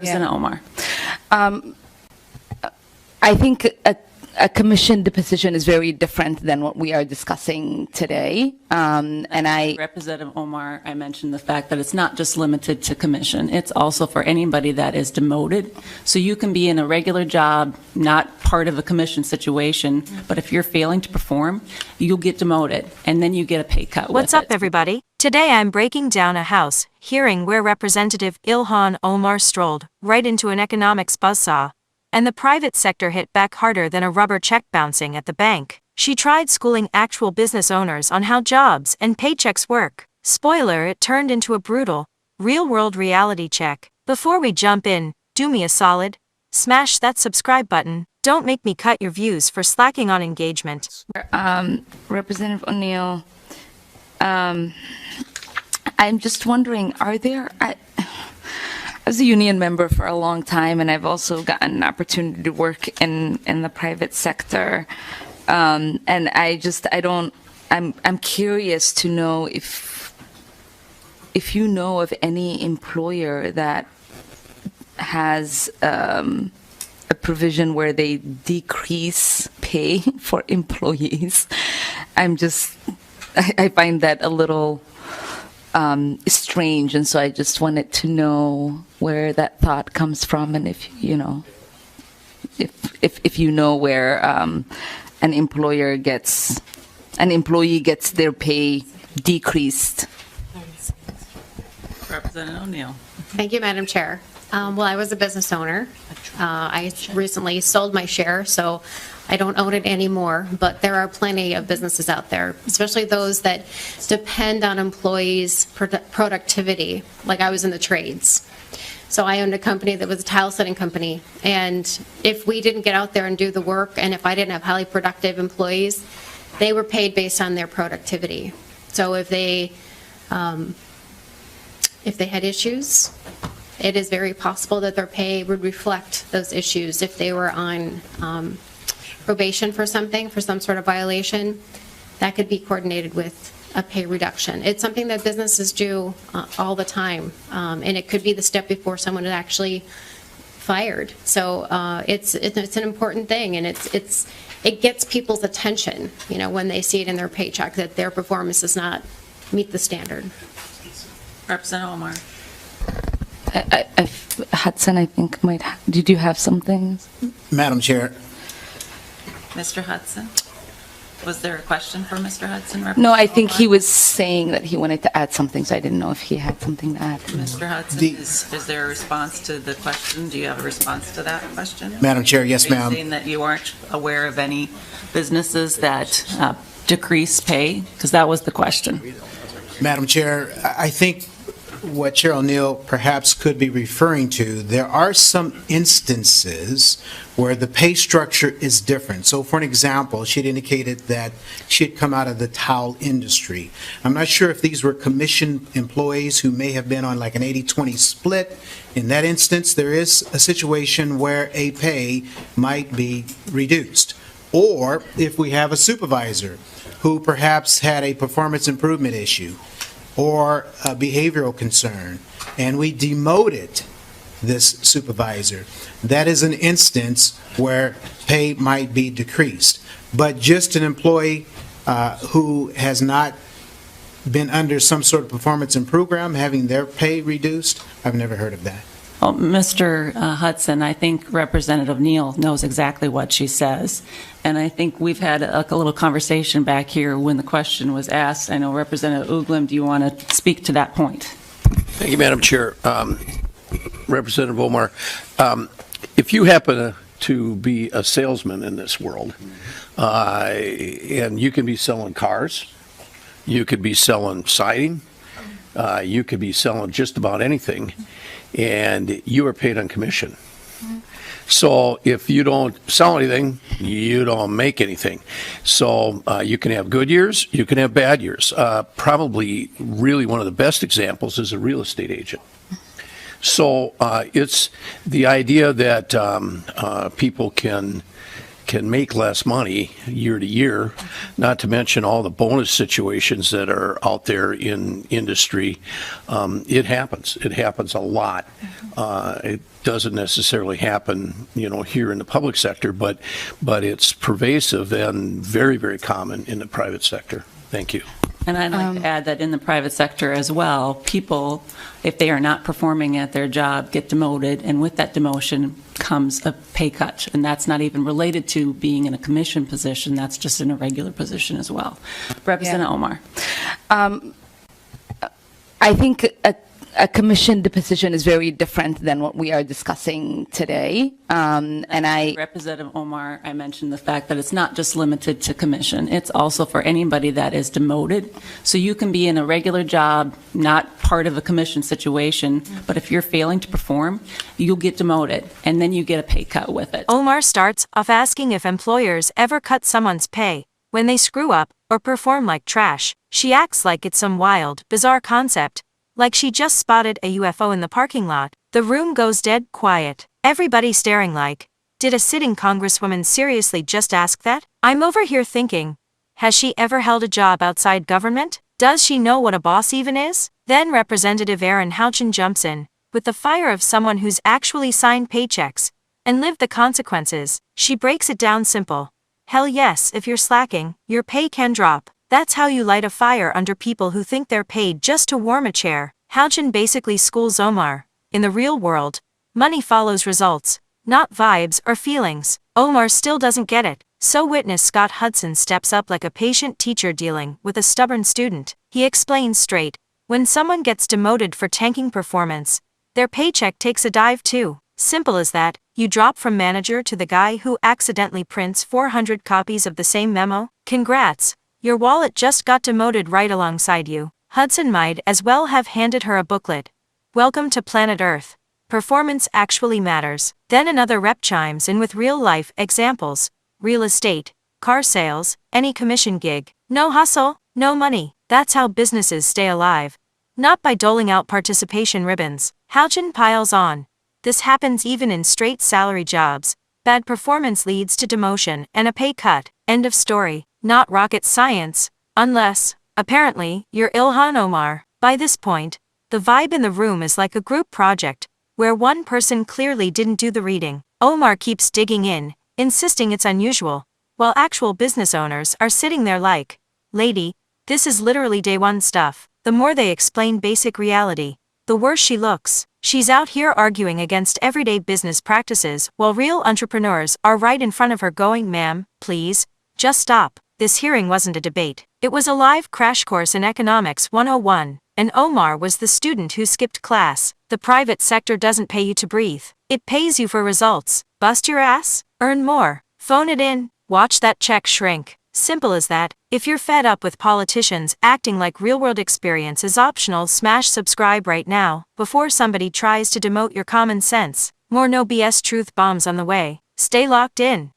Representative Omar. I think a commissioned position is very different than what we are discussing today. Representative Omar, I mentioned the fact that it's not just limited to commission. It's also for anybody that is demoted. So you can be in a regular job, not part of a commission situation, but if you're failing to perform, you'll get demoted, and then you get a pay cut. What's up, everybody? Today I'm breaking down a house hearing where Representative Ilhan Omar strolled right into an economics buzzsaw. And the private sector hit back harder than a rubber check bouncing at the bank. She tried schooling actual business owners on how jobs and paychecks work. Spoiler, it turned into a brutal, real-world reality check. Before we jump in, do me a solid. Smash that subscribe button. Don't make me cut your views for slacking on engagement. Representative O'Neill, I'm just wondering, are there... I was a union member for a long time, and I've also gotten an opportunity to work in the private sector. And I'm curious to know if you know of any employer that has a provision where they decrease pay for employees. I find that a little strange, and so I just wanted to know where that thought comes from, and if you know where an employee gets their pay decreased. Representative O'Neill. Thank you, Madam Chair. Well, I was a business owner. I recently sold my share, so I don't own it anymore, but there are plenty of businesses out there, especially those that depend on employees' productivity, like I was in the trades. So I owned a company that was a tile setting company, and if we didn't get out there and do the work, and if I didn't have highly productive employees, they were paid based on their productivity. So if they had issues, it is very possible that their pay would reflect those issues. If they were on probation for something, for some sort of violation, that could be coordinated with a pay reduction. It's something that businesses do all the time, and it could be the step before someone is actually fired. So it's an important thing, and it gets people's attention, when they see it in their paycheck that their performance does not meet the standard. Representative Omar. Hudson, I think did you have something? Madam Chair. Mr. Hudson. Was there a question for Mr. Hudson? No, I think he was saying that he wanted to add something, so I didn't know if he had something to add. Mr. Hudson, is there a response to the question? Do you have a response to that question? Madam Chair, yes, ma'am. Are you saying that you aren't aware of any businesses that decrease pay? Because that was the question. Madam Chair, I think what Chair O'Neill perhaps could be referring to, there are some instances where the pay structure is different. So for an example, she had indicated that she had come out of the towel industry. I'm not sure if these were commissioned employees who may have been on like an 80-20 split. In that instance, there is a situation where a pay might be reduced. Or if we have a supervisor who perhaps had a performance improvement issue or a behavioral concern, and we demoted this supervisor, that is an instance where pay might be decreased. But just an employee who has not been under some sort of performance improvement program, having their pay reduced, I've never heard of that. Well, Mr. Hudson, I think Representative Neal knows exactly what she says. And I think we've had a little conversation back here when the question was asked. I know Representative Uglem, do you want to speak to that point? Thank you, Madam Chair. Representative Omar, if you happen to be a salesman in this world, and you can be selling cars, you could be selling siding, you could be selling just about anything, and you are paid on commission. So if you don't sell anything, you don't make anything. So you can have good years, you can have bad years. Probably really one of the best examples is a real estate agent. So it's the idea that people can can make less money year to year, not to mention all the bonus situations that are out there in industry. It happens. It happens a lot. It doesn't necessarily happen, here in the public sector, but it's pervasive and very, very common in the private sector. Thank you. And I'd like to add that in the private sector as well, people, if they are not performing at their job, get demoted, and with that demotion comes a pay cut. And that's not even related to being in a commission position, that's just in a regular position as well. Representative Omar. I think a commissioned position is very different than what we are discussing today. Representative Omar, I mentioned the fact that it's not just limited to commission. It's also for anybody that is demoted. So you can be in a regular job, not part of a commission situation, but if you're failing to perform, you'll get demoted, and then you get a pay cut with it. Omar starts off asking if employers ever cut someone's pay when they screw up or perform like trash. She acts like it's some wild, bizarre concept, like she just spotted a UFO in the parking lot. The room goes dead quiet. Everybody staring like, did a sitting congresswoman seriously just ask that? I'm over here thinking, has she ever held a job outside government? Does she know what a boss even is? Then Representative Houchin jumps in, with the fire of someone who's actually signed paychecks and lived the consequences. She breaks it down simple. Hell yes, if you're slacking, your pay can drop. That's how you light a fire under people who think they're paid just to warm a chair. Houchin basically schools Omar. In the real world, money follows results, not vibes or feelings. Omar still doesn't get it, so witness Scott Hudson steps up like a patient teacher dealing with a stubborn student. He explains straight, when someone gets demoted for tanking performance, their paycheck takes a dive too. Simple as that. You drop from manager to the guy who accidentally prints 400 copies of the same memo. Congrats. Your wallet just got demoted right alongside you. Hudson might as well have handed her a booklet. Welcome to planet Earth. Performance actually matters. Then another rep chimes in with real-life examples. Real estate, car sales, any commission gig. No hustle, no money. That's how businesses stay alive. Not by doling out participation ribbons. Houchin piles on. This happens even in straight salary jobs. Bad performance leads to demotion and a pay cut. End of story. Not rocket science, unless, apparently, you're Ilhan Omar. By this point, the vibe in the room is like a group project, where one person clearly didn't do the reading. Omar keeps digging in, insisting it's unusual, while actual business owners are sitting there like, lady, this is literally day one stuff. The more they explain basic reality, the worse she looks. She's out here arguing against everyday business practices, while real entrepreneurs are right in front of her going, ma'am, please, just stop. This hearing wasn't a debate. It was a live crash course in Economics 101, and Omar was the student who skipped class. The private sector doesn't pay you to breathe. It pays you for results. Bust your ass, earn more, phone it in, watch that check shrink. Simple as that. If you're fed up with politicians acting like real-world experience is optional, smash subscribe right now, before somebody tries to demote your common sense. More no BS truth bombs on the way. Stay locked in.